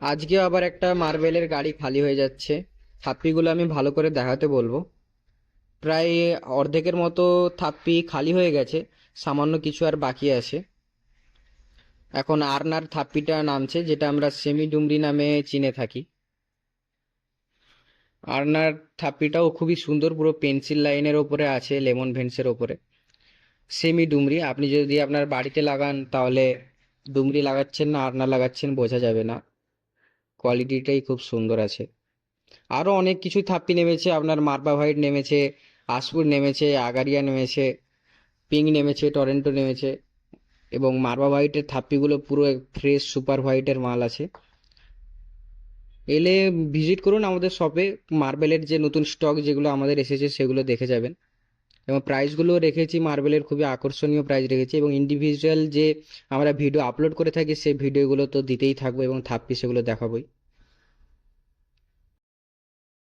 আজকে আবার একটা মার্বেলের গাড়ি খালি হয়ে যাচ্ছে। থাপ্পিগুলো আমি ভালো করে দেখাতে বলবো। প্রায় অর্ধেকের মতো থাপ্পি খালি হয়ে গেছে, সামান্য কিছু আর বাকি আছে। এখন আরনার থাপ্পিটা নামছে, যেটা আমরা সেমি ডুমরি নামে চিনে থাকি। আরনার থাপ্পিটাও খুবই সুন্দর, পুরো পেন্সিল লাইনের ওপরে আছে, লেমন ভেন্সের ওপরে। সেমি ডুমরি আপনি যদি আপনার বাড়িতে লাগান তাহলে ডুমরি লাগাচ্ছেন না আরনা লাগাচ্ছেন বোঝা যাবে না। কোয়ালিটিটাই খুব সুন্দর আছে। আরো অনেক কিছু থাপ্পি নেমেছে, আপনার মার্বা হোয়াইট নেমেছে, আশপুর নেমেছে, আগারিয়া নেমেছে, পিঙ্ক নেমেছে, টরেন্টো নেমেছে। এবং মার্বা হোয়াইটের থাপ্পিগুলো পুরো ফ্রেশ সুপার হোয়াইটের মাল আছে। এলে ভিজিট করুন আমাদের শপে। মার্বেলের যে নতুন স্টক যেগুলো আমাদের এসেছে সেগুলো দেখে যাবেন। এবং প্রাইসগুলো রেখেছি, মার্বেলের খুবই আকর্ষণীয় প্রাইস রেখেছি। এবং ইন্ডিভিজুয়াল যে আমরা ভিডিও আপলোড করে থাকি সেই ভিডিওগুলো তো দিতেই থাকবো, এবং থাপ্পি সেগুলো দেখাবোই।